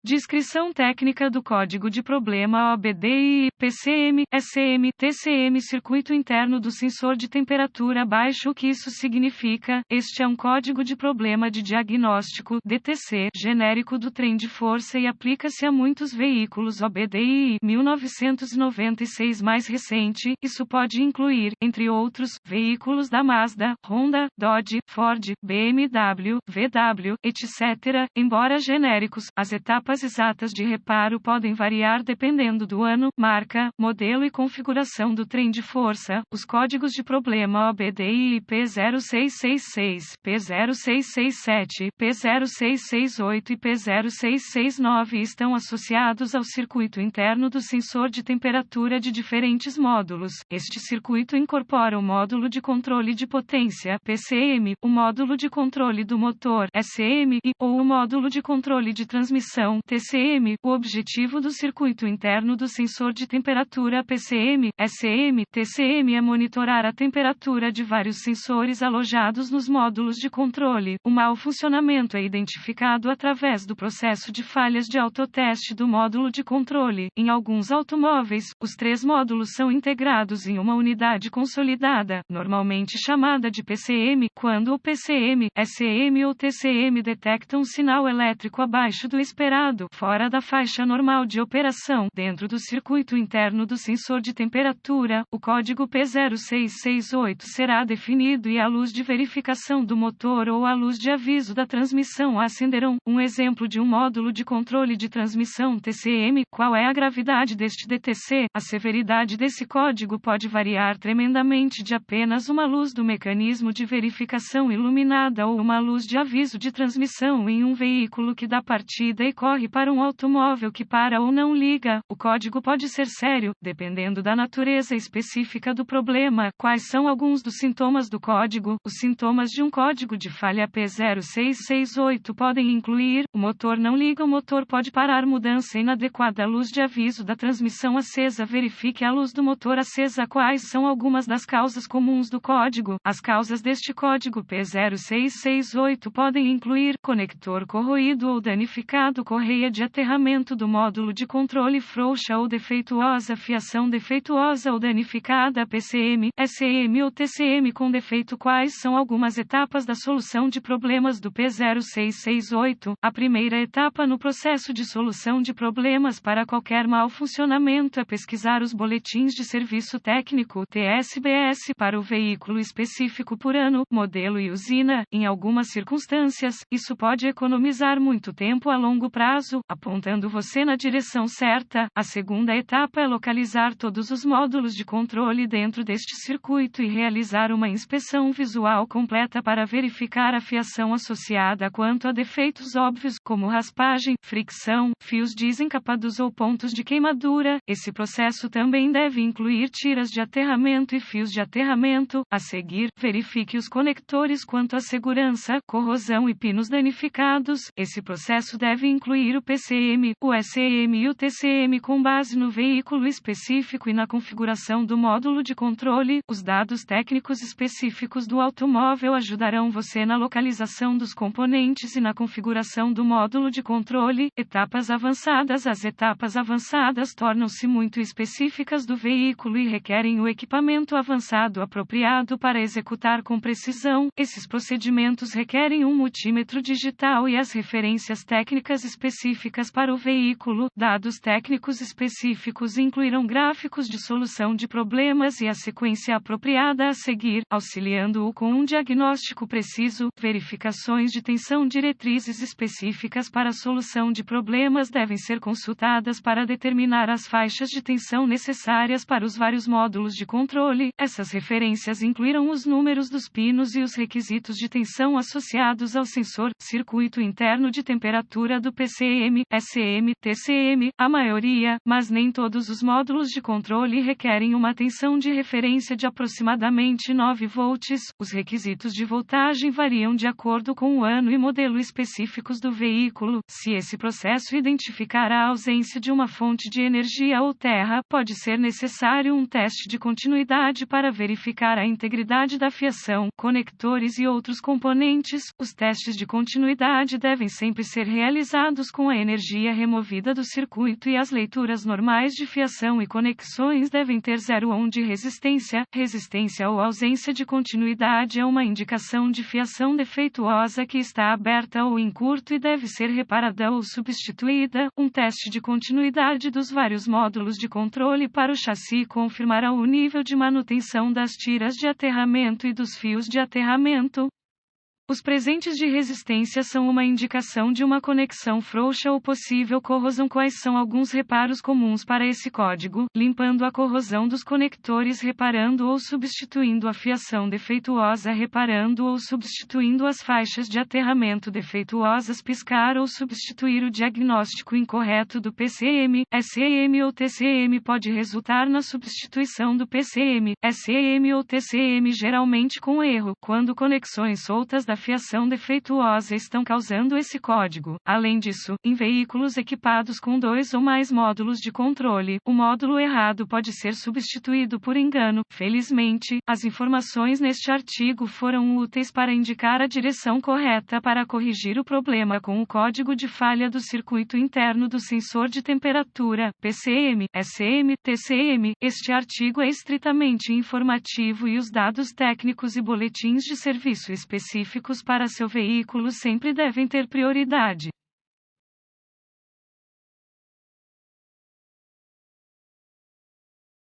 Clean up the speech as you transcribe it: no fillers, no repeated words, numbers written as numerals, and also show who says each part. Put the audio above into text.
Speaker 1: Descrição técnica do código de problema OBDI, PCM, SM, TCM. Circuito interno do sensor de temperatura baixa. O que isso significa? Este é um código de problema de diagnóstico, DTC, genérico do trem de força e aplica-se a muitos veículos OBDI. 1996 mais recente, isso pode incluir, entre outros, veículos da Mazda, Honda, Dodge, Ford, BMW, VW, etc. Embora genéricos, as etapas exatas de reparo podem variar dependendo do ano, marca, modelo e configuração do trem de força. Os códigos de problema OBDI P0666, P0667, P0668 e P0669 estão associados ao circuito interno do sensor de temperatura de diferentes módulos. Este circuito incorpora o módulo de controle de potência, PCM, o módulo de controle do motor, SM, ou o módulo de controle de transmissão, TCM. O objetivo do circuito interno do sensor de temperatura PCM, SM, TCM é monitorar a temperatura de vários sensores alojados nos módulos de controle. O mau funcionamento é identificado através do processo de falhas de autoteste do módulo de controle. Em alguns automóveis, os três módulos são integrados em uma unidade consolidada, normalmente chamada de PCM. Quando o PCM, SM ou TCM detectam um sinal elétrico abaixo do esperado, fora da faixa normal de operação, dentro do circuito interno do sensor de temperatura, o código P0668 será definido e a luz de verificação do motor ou a luz de aviso da transmissão acenderão. Um exemplo de um módulo de controle de transmissão TCM. Qual é a gravidade deste DTC? A severidade desse código pode variar tremendamente de apenas uma luz do mecanismo de verificação iluminada ou uma luz de aviso de transmissão em um veículo que dá partida e corre para um automóvel que para ou não liga. O código pode ser sério, dependendo da natureza específica do problema. Quais são alguns dos sintomas do código? Os sintomas de um código de falha P0668 podem incluir: o motor não liga, o motor pode parar, mudança inadequada, luz de aviso da transmissão acesa, verifique a luz do motor acesa. Quais são algumas das causas comuns do código? As causas deste código P0668 podem incluir: conector corroído ou danificado, correia de aterramento do módulo de controle frouxa ou defeituosa, fiação defeituosa ou danificada, PCM, SM ou TCM com defeito. Quais são algumas etapas da solução de problemas do P0668? A primeira etapa no processo de solução de problemas para qualquer mau funcionamento é pesquisar os boletins de serviço técnico, TSBS, para o veículo específico por ano, modelo e usina. Em algumas circunstâncias, isso pode economizar muito tempo a longo prazo, apontando você na direção certa. A segunda etapa é localizar todos os módulos de controle dentro deste circuito e realizar uma inspeção visual completa para verificar a fiação associada quanto a defeitos óbvios, como raspagem, fricção, fios desencapados ou pontos de queimadura. Esse processo também deve incluir tiras de aterramento e fios de aterramento. A seguir, verifique os conectores quanto à segurança, corrosão e pinos danificados. Esse processo deve incluir o PCM, o SM e o TCM com base no veículo específico e na configuração do módulo de controle. Os dados técnicos específicos do automóvel ajudarão você na localização dos componentes e na configuração do módulo de controle. Etapas avançadas. As etapas avançadas tornam-se muito específicas do veículo e requerem o equipamento avançado apropriado para executar com precisão. Esses procedimentos requerem um multímetro digital e as referências técnicas específicas para o veículo. Dados técnicos específicos incluirão gráficos de solução de problemas e a sequência apropriada a seguir, auxiliando-o com um diagnóstico preciso. Verificações de tensão. Diretrizes específicas para a solução de problemas devem ser consultadas para determinar as faixas de tensão necessárias para os vários módulos de controle. Essas referências incluirão os números dos pinos e os requisitos de tensão associados ao sensor, circuito interno de temperatura do PCM, SM, TCM. A maioria, mas nem todos os módulos de controle requerem uma tensão de referência de aproximadamente 9 volts. Os requisitos de voltagem variam de acordo com o ano e modelo específicos do veículo. Se esse processo identificar a ausência de uma fonte de energia ou terra, pode ser necessário um teste de continuidade para verificar a integridade da fiação, conectores e outros componentes. Os testes de continuidade devem sempre ser realizados com a energia removida do circuito e as leituras normais de fiação e conexões devem ter 0 ohm de resistência. Resistência ou ausência de continuidade é uma indicação de fiação defeituosa que está aberta ou em curto e deve ser reparada ou substituída. Um teste de continuidade dos vários módulos de controle para o chassi confirmará o nível de manutenção das tiras de aterramento e dos fios de aterramento. Os presentes de resistência são uma indicação de uma conexão frouxa ou possível corrosão. Quais são alguns reparos comuns para esse código? Limpando a corrosão dos conectores, reparando ou substituindo a fiação defeituosa, reparando ou substituindo as faixas de aterramento defeituosas, piscar ou substituir o diagnóstico incorreto do PCM, SEM ou TCM pode resultar na substituição do PCM, SEM ou TCM, geralmente com erro, quando conexões soltas da fiação defeituosa estão causando esse código. Além disso, em veículos equipados com 2 ou mais módulos de controle, o módulo errado pode ser substituído por engano. Felizmente, as informações neste artigo foram úteis para indicar a direção correta para corrigir o problema com o código de falha do circuito interno do sensor de temperatura, PCM, SEM, TCM. Este artigo é estritamente informativo e os dados técnicos e boletins de serviço específicos para seu veículo sempre devem ter prioridade.